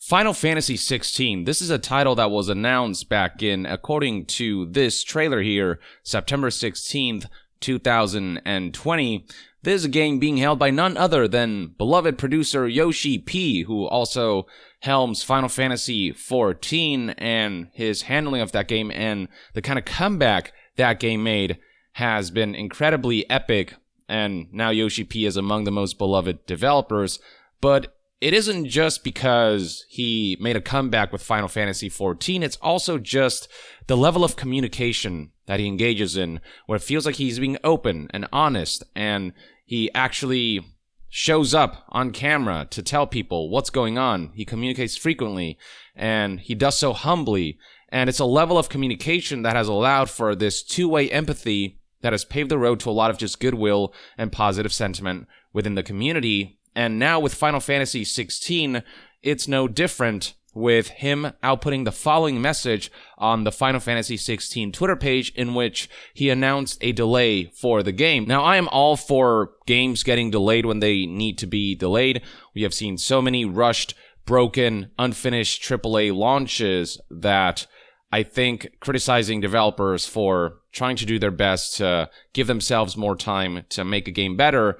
Final Fantasy XVI, this is a title that was announced back in, according to this trailer here, September 16th, 2020. This is a game being held by none other than beloved producer Yoshi-P, who also helms Final Fantasy XIV, and his handling of that game and the kind of comeback that game made has been incredibly epic, and now Yoshi-P is among the most beloved developers. But it isn't just because he made a comeback with Final Fantasy XIV, it's also just the level of communication that he engages in, where it feels like he's being open and honest, and he actually shows up on camera to tell people what's going on. He communicates frequently, and he does so humbly, and it's a level of communication that has allowed for this two-way empathy that has paved the road to a lot of just goodwill and positive sentiment within the community. And now with Final Fantasy XVI, it's no different, with him outputting the following message on the Final Fantasy XVI Twitter page, in which he announced a delay for the game. Now, I am all for games getting delayed when they need to be delayed. We have seen so many rushed, broken, unfinished AAA launches that I think criticizing developers for trying to do their best to give themselves more time to make a game better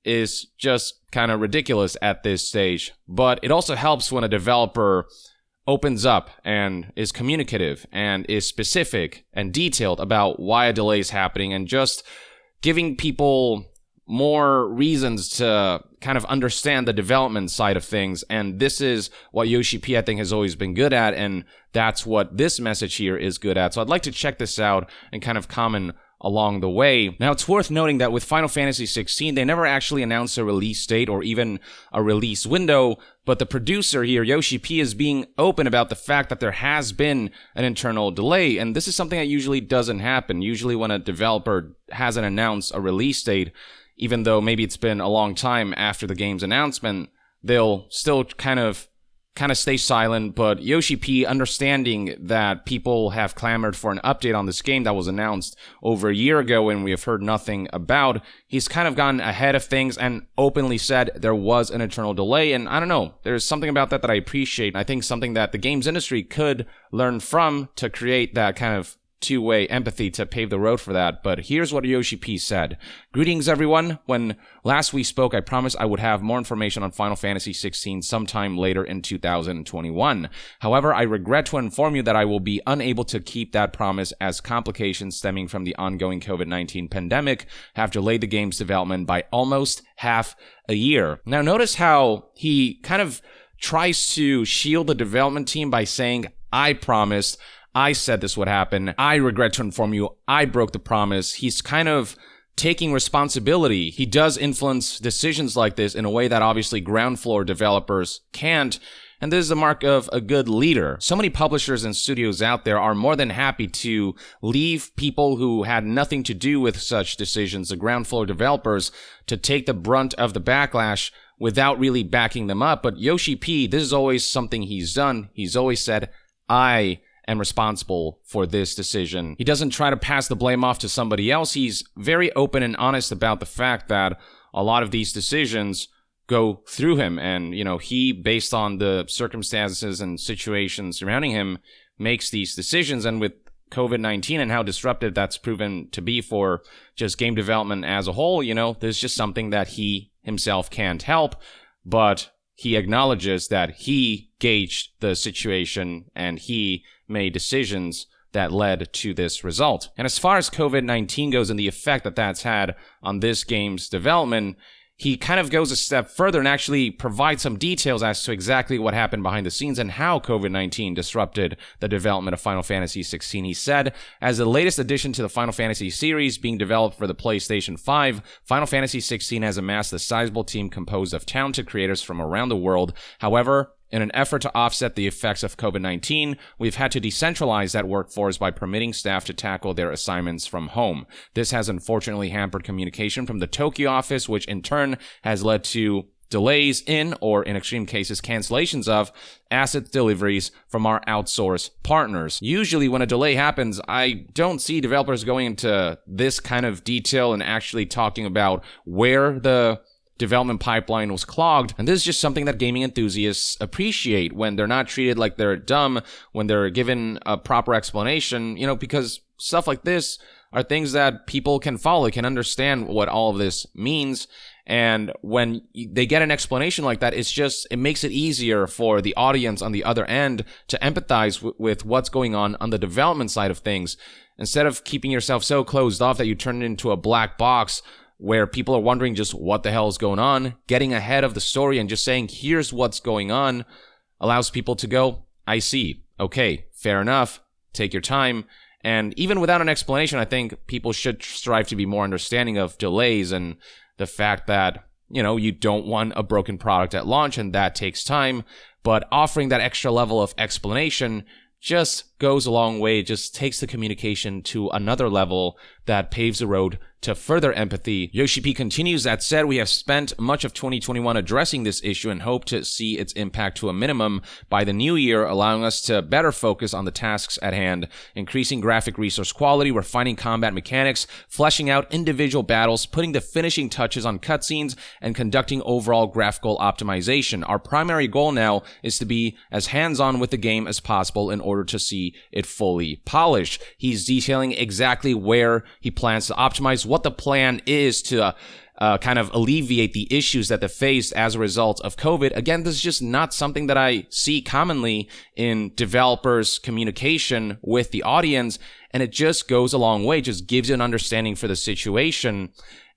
is just kind of ridiculous at this stage. But it also helps when a developer opens up and is communicative and is specific and detailed about why a delay is happening, and just giving people more reasons to kind of understand the development side of things. And this is what Yoshi-P, I think, has always been good at, and that's what this message here is good at. So I'd like to check this out and kind of comment along the way. Now, it's worth noting that with Final Fantasy XVI, they never actually announced a release date or even a release window, but the producer here, Yoshi-P, is being open about the fact that there has been an internal delay, and this is something that usually doesn't happen. Usually when a developer hasn't announced a release date, even though maybe it's been a long time after the game's announcement, they'll still kind of stay silent. But Yoshi-P, understanding that people have clamored for an update on this game that was announced over a year ago and we have heard nothing about, he's kind of gotten ahead of things and openly said there was an internal delay. And I don't know, there's something about that I appreciate. I think something that the games industry could learn from to create that kind of two-way empathy to pave the road for that. But here's what Yoshi-P said. Greetings, everyone. When last we spoke, I promised I would have more information on Final Fantasy XVI sometime later in 2021. However, I regret to inform you that I will be unable to keep that promise, as complications stemming from the ongoing COVID-19 pandemic have delayed the game's development by almost half a year. Now, notice how he kind of tries to shield the development team by saying, I promised, I said this would happen, I regret to inform you, I broke the promise. He's kind of taking responsibility. He does influence decisions like this in a way that obviously ground floor developers can't, and this is the mark of a good leader. So many publishers and studios out there are more than happy to leave people who had nothing to do with such decisions, the ground floor developers, to take the brunt of the backlash without really backing them up. But Yoshi-P, this is always something he's done. He's always said, I am responsible for this decision. He doesn't try to pass the blame off to somebody else. He's very open and honest about the fact that a lot of these decisions go through him, and, you know, he, based on the circumstances and situations surrounding him, makes these decisions. And with COVID-19 and how disruptive that's proven to be for just game development as a whole, you know, there's just something that he himself can't help, but he acknowledges that he gauged the situation and he made decisions that led to this result. And as far as COVID-19 goes and the effect that that's had on this game's development, he kind of goes a step further and actually provides some details as to exactly what happened behind the scenes and how COVID-19 disrupted the development of Final Fantasy XVI. He said, as the latest addition to the Final Fantasy series being developed for the PlayStation 5, Final Fantasy XVI has amassed a sizable team composed of talented creators from around the world. However, in an effort to offset the effects of COVID-19, we've had to decentralize that workforce by permitting staff to tackle their assignments from home. This has unfortunately hampered communication from the Tokyo office, which in turn has led to delays in, or in extreme cases, cancellations of asset deliveries from our outsource partners. Usually when a delay happens, I don't see developers going into this kind of detail and actually talking about where the development pipeline was clogged. And this is just something that gaming enthusiasts appreciate when they're not treated like they're dumb, when they're given a proper explanation, because stuff like this are things that people can follow, can understand what all of this means. And when they get an explanation like that, it makes it easier for the audience on the other end to empathize with what's going on the development side of things. Instead of keeping yourself so closed off that you turn it into a black box where people are wondering just what the hell is going on, getting ahead of the story and just saying, here's what's going on, allows people to go, I see. Okay, fair enough. Take your time. And even without an explanation, I think people should strive to be more understanding of delays and the fact that, you don't want a broken product at launch and that takes time, but offering that extra level of explanation just goes a long way. It just takes the communication to another level that paves the road to further empathy. Yoshi-P continues, that said, we have spent much of 2021 addressing this issue and hope to see its impact to a minimum by the new year, allowing us to better focus on the tasks at hand, increasing graphic resource quality, refining combat mechanics, fleshing out individual battles, putting the finishing touches on cutscenes, and conducting overall graphical optimization. Our primary goal now is to be as hands-on with the game as possible in order to see it fully polished. He's detailing exactly where he plans to optimize, what the plan is to kind of alleviate the issues that they faced as a result of COVID. Again, this is just not something that I see commonly in developers' communication with the audience, and it just goes a long way. It just gives you an understanding for the situation,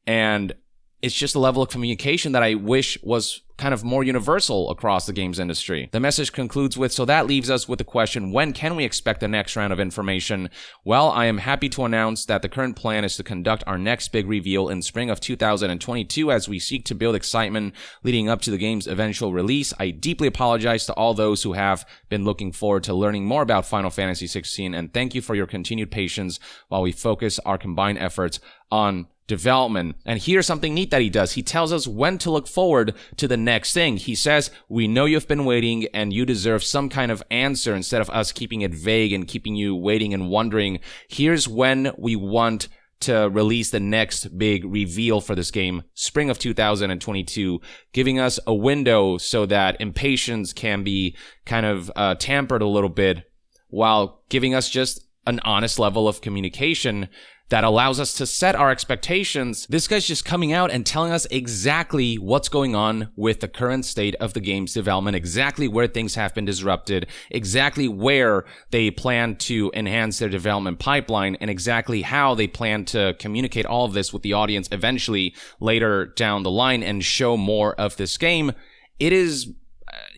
and it's just a level of communication that I wish was kind of more universal across the games industry. The message concludes with, so that leaves us with the question, when can we expect the next round of information? Well, I am happy to announce that the current plan is to conduct our next big reveal in spring of 2022 as we seek to build excitement leading up to the game's eventual release. I deeply apologize to all those who have been looking forward to learning more about Final Fantasy XVI, and thank you for your continued patience while we focus our combined efforts on development. And here's something neat that he does. He tells us when to look forward to the next thing. He says, we know you've been waiting and you deserve some kind of answer instead of us keeping it vague and keeping you waiting and wondering. Here's when we want to release the next big reveal for this game, spring of 2022, giving us a window so that impatience can be kind of tampered a little bit while giving us just an honest level of communication that allows us to set our expectations. This guy's just coming out and telling us exactly what's going on with the current state of the game's development, exactly where things have been disrupted, exactly where they plan to enhance their development pipeline, and exactly how they plan to communicate all of this with the audience eventually later down the line and show more of this game. It is,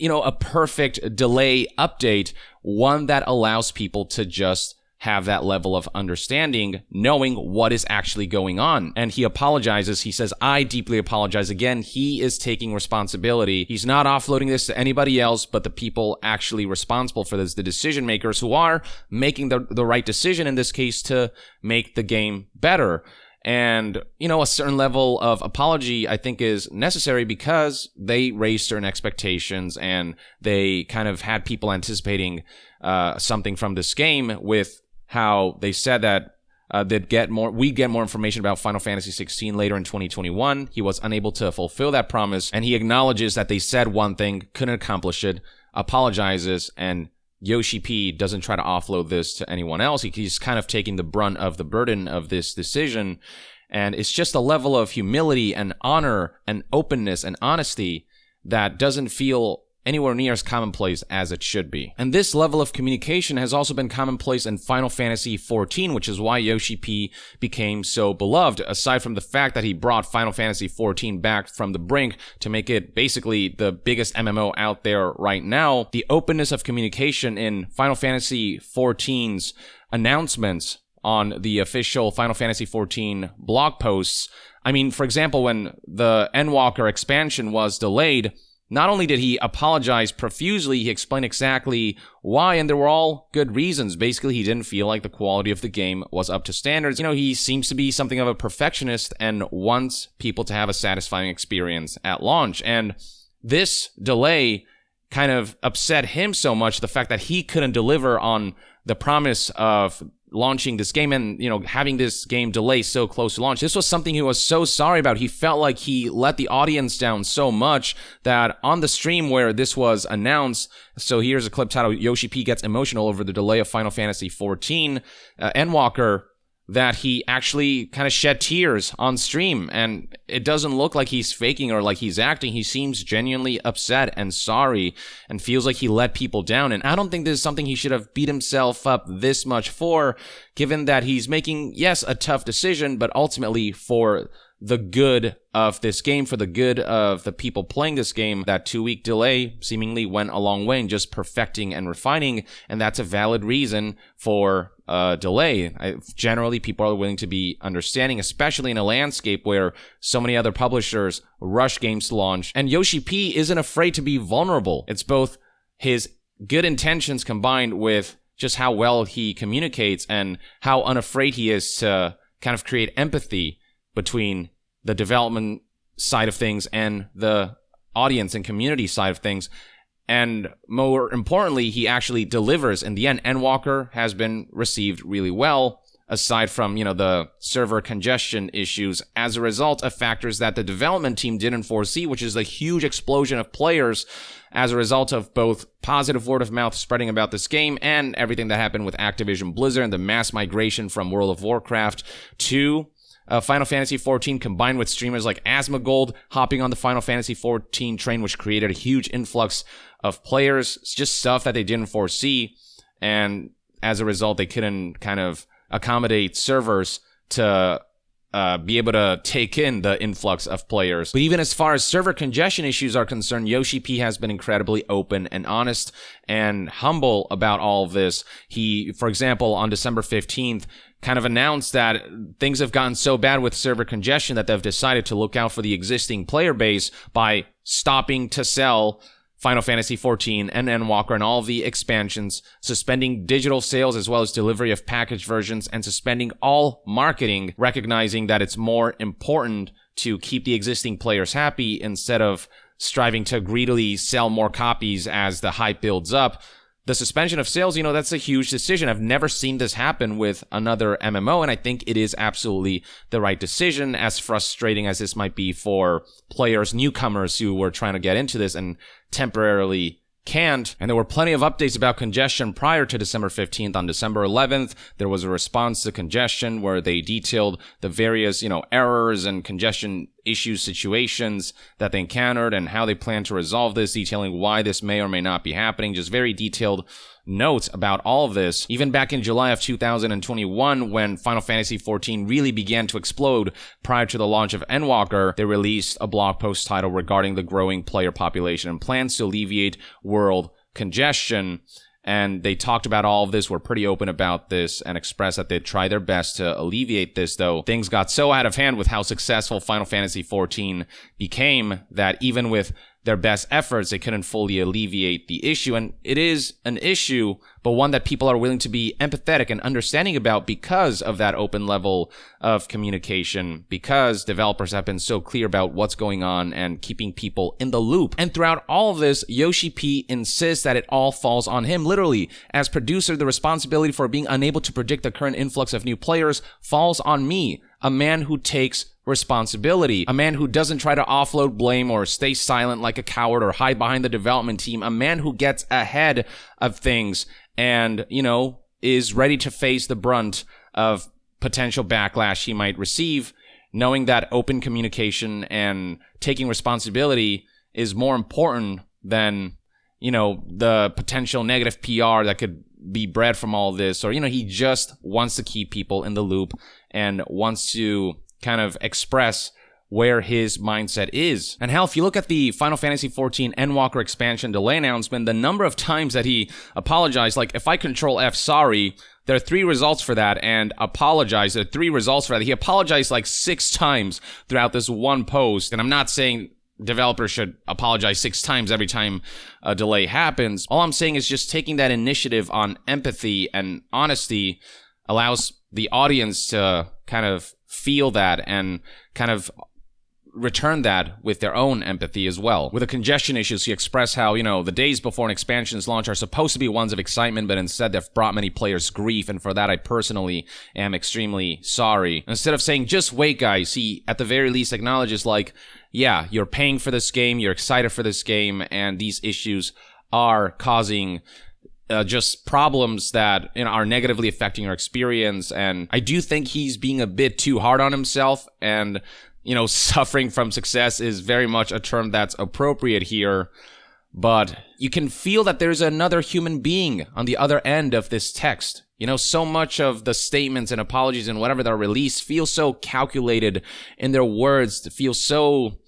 a perfect delay update, one that allows people to just have that level of understanding, knowing what is actually going on. And he apologizes. He says, I deeply apologize. Again, he is taking responsibility. He's not offloading this to anybody else but the people actually responsible for this, the decision makers who are making the right decision in this case to make the game better. And, a certain level of apology, I think, is necessary because they raised certain expectations and they kind of had people anticipating something from this game with how they said that we'd get more information about Final Fantasy XVI later in 2021. He was unable to fulfill that promise, and he acknowledges that they said one thing, couldn't accomplish it, apologizes, and Yoshi-P doesn't try to offload this to anyone else. He's kind of taking the brunt of the burden of this decision, and it's just a level of humility and honor and openness and honesty that doesn't feel anywhere near as commonplace as it should be. And this level of communication has also been commonplace in Final Fantasy XIV, which is why Yoshi-P became so beloved. Aside from the fact that he brought Final Fantasy XIV back from the brink to make it basically the biggest MMO out there right now, the openness of communication in Final Fantasy XIV's announcements on the official Final Fantasy XIV blog posts. I mean, for example, when the Endwalker expansion was delayed, not only did he apologize profusely, he explained exactly why, and there were all good reasons. Basically, he didn't feel like the quality of the game was up to standards. He seems to be something of a perfectionist and wants people to have a satisfying experience at launch. And this delay kind of upset him so much, the fact that he couldn't deliver on the promise of launching this game and, having this game delay so close to launch. This was something he was so sorry about. He felt like he let the audience down so much that on the stream where this was announced, so here's a clip titled Yoshi-P gets emotional over the delay of Final Fantasy XIV Endwalker, that he actually kind of shed tears on stream, and it doesn't look like he's faking or like he's acting. He seems genuinely upset and sorry and feels like he let people down, and I don't think this is something he should have beat himself up this much for, given that he's making, yes, a tough decision, but ultimately for the good of this game, for the good of the people playing this game. That 2-week delay seemingly went a long way in just perfecting and refining, and that's a valid reason for delay. Generally, people are willing to be understanding, especially in a landscape where so many other publishers rush games to launch. And Yoshi-P isn't afraid to be vulnerable. It's both his good intentions combined with just how well he communicates and how unafraid he is to kind of create empathy between the development side of things and the audience and community side of things. And more importantly, he actually delivers in the end. Endwalker has been received really well, aside from, the server congestion issues as a result of factors that the development team didn't foresee, which is a huge explosion of players as a result of both positive word of mouth spreading about this game and everything that happened with Activision Blizzard and the mass migration from World of Warcraft to Final Fantasy XIV, combined with streamers like Asmongold hopping on the Final Fantasy XIV train, which created a huge influx of players. It's just stuff that they didn't foresee, and as a result, they couldn't kind of accommodate servers to be able to take in the influx of players. But even as far as server congestion issues are concerned, Yoshi-P has been incredibly open and honest and humble about all of this. He, for example, on December 15th, kind of announced that things have gotten so bad with server congestion that they've decided to look out for the existing player base by stopping to sell Final Fantasy XIV and Endwalker and all of the expansions, suspending digital sales as well as delivery of packaged versions, and suspending all marketing, recognizing that it's more important to keep the existing players happy instead of striving to greedily sell more copies as the hype builds up. The suspension of sales, that's a huge decision. I've never seen this happen with another MMO, and I think it is absolutely the right decision, as frustrating as this might be for players, newcomers who were trying to get into this and temporarily can't. And there were plenty of updates about congestion prior to December 15th. On December 11th, there was a response to congestion where they detailed the various, errors and congestion issues, situations that they encountered and how they plan to resolve this, detailing why this may or may not be happening. Just very detailed notes about all of this. Even back in July of 2021, when Final Fantasy XIV really began to explode prior to the launch of Endwalker, they released a blog post titled regarding the growing player population and plans to alleviate world congestion. And they talked about all of this, were pretty open about this, and expressed that they'd try their best to alleviate this, though things got so out of hand with how successful Final Fantasy XIV became that even with their best efforts, they couldn't fully alleviate the issue. And it is an issue, but one that people are willing to be empathetic and understanding about because of that open level of communication, because developers have been so clear about what's going on and keeping people in the loop. And throughout all of this, Yoshi-P insists that it all falls on him. Literally, as producer, the responsibility for being unable to predict the current influx of new players falls on me, a man who takes responsibility, a man who doesn't try to offload blame or stay silent like a coward or hide behind the development team, a man who gets ahead of things and, is ready to face the brunt of potential backlash he might receive, knowing that open communication and taking responsibility is more important than, the potential negative PR that could be bred from all this. Or, he just wants to keep people in the loop and wants to kind of express where his mindset is. And hell, if you look at the Final Fantasy XIV Endwalker expansion delay announcement, the number of times that he apologized, like if I control F sorry, there are 3 results for that, and apologize, there are 3 results for that. He apologized like 6 times throughout this one post, and I'm not saying developers should apologize 6 times every time a delay happens. All I'm saying is just taking that initiative on empathy and honesty allows the audience to kind of feel that and kind of return that with their own empathy as well. With the congestion issues, he expressed how, the days before an expansion's launch are supposed to be ones of excitement, but instead they've brought many players grief, and for that I personally am extremely sorry. Instead of saying, just wait guys, he at the very least acknowledges like, yeah, you're paying for this game, you're excited for this game, and these issues are causing just problems that are negatively affecting our experience. And I do think he's being a bit too hard on himself, and suffering from success is very much a term that's appropriate here, but you can feel that there's another human being on the other end of this text. So much of the statements and apologies and whatever that are released feel so calculated in their words, feel so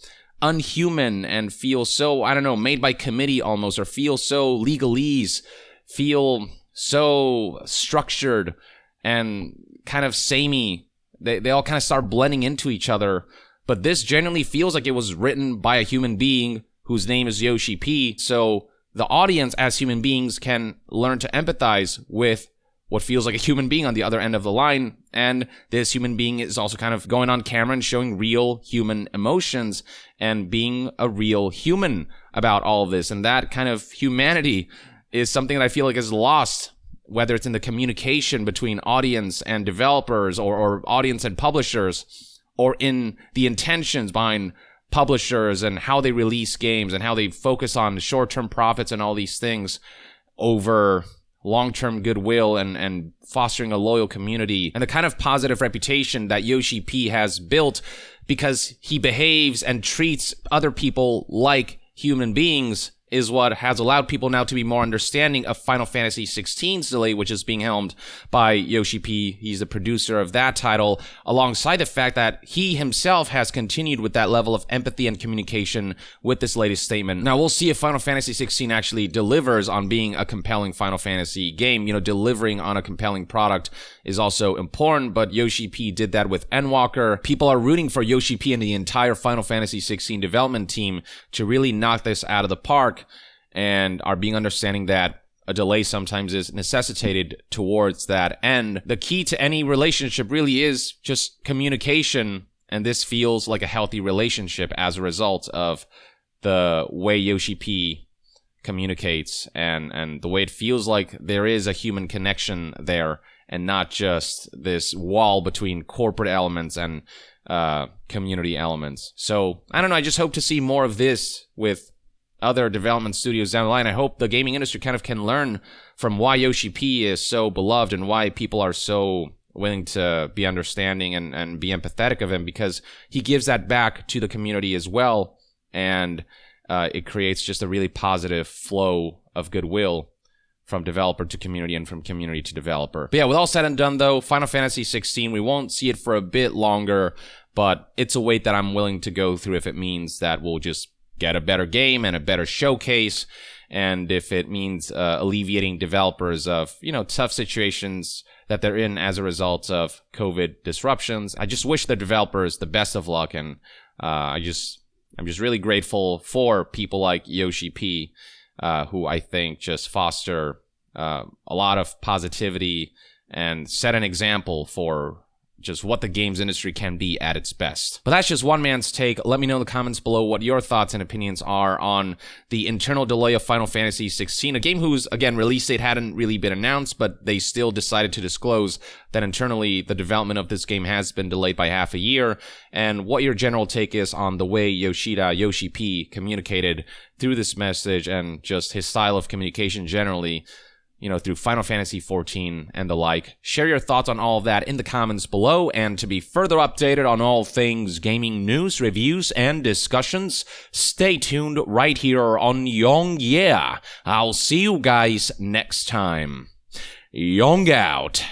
unhuman, and feel so, I don't know, made by committee almost, or feel so legalese, feel so structured and kind of samey. They all kind of start blending into each other. But this generally feels like it was written by a human being whose name is Yoshi-P. So the audience as human beings can learn to empathize with what feels like a human being on the other end of the line. And this human being is also kind of going on camera and showing real human emotions and being a real human about all of this. And that kind of humanity is something that I feel like is lost, whether it's in the communication between audience and developers, or audience and publishers, or in the intentions behind publishers and how they release games and how they focus on short-term profits and all these things over long-term goodwill and fostering a loyal community, and the kind of positive reputation that Yoshi-P has built because he behaves and treats other people like human beings is what has allowed people now to be more understanding of Final Fantasy XVI's delay, which is being helmed by Yoshi-P. He's the producer of that title, alongside the fact that he himself has continued with that level of empathy and communication with this latest statement. Now, we'll see if Final Fantasy XVI actually delivers on being a compelling Final Fantasy game. Delivering on a compelling product is also important, but Yoshi-P did that with Endwalker. People are rooting for Yoshi-P and the entire Final Fantasy XVI development team to really knock this out of the park, and are being understanding that a delay sometimes is necessitated towards that end. The key to any relationship really is just communication, and this feels like a healthy relationship as a result of the way Yoshi-P communicates and the way it feels like there is a human connection there, and not just this wall between corporate elements and community elements. So, I don't know, I just hope to see more of this with other development studios down the line. I hope the gaming industry kind of can learn from why Yoshi-P is so beloved and why people are so willing to be understanding and be empathetic of him, because he gives that back to the community as well, and it creates just a really positive flow of goodwill from developer to community and from community to developer. But yeah, with all said and done though, Final Fantasy XVI, we won't see it for a bit longer, but it's a wait that I'm willing to go through if it means that we'll just get a better game and a better showcase, and if it means alleviating developers of, tough situations that they're in as a result of COVID disruptions. I just wish the developers the best of luck, and I'm just really grateful for people like Yoshi-P, who I think just foster a lot of positivity and set an example for just what the games industry can be at its best. But that's just one man's take. Let me know in the comments below what your thoughts and opinions are on the internal delay of Final Fantasy XVI, a game whose, again, release date hadn't really been announced, but they still decided to disclose that internally the development of this game has been delayed by half a year, and what your general take is on the way Yoshi-P communicated through this message, and just his style of communication generally, through Final Fantasy XIV and the like. Share your thoughts on all of that in the comments below, and to be further updated on all things gaming news, reviews, and discussions, stay tuned right here on Young Yeah. I'll see you guys next time. Young out.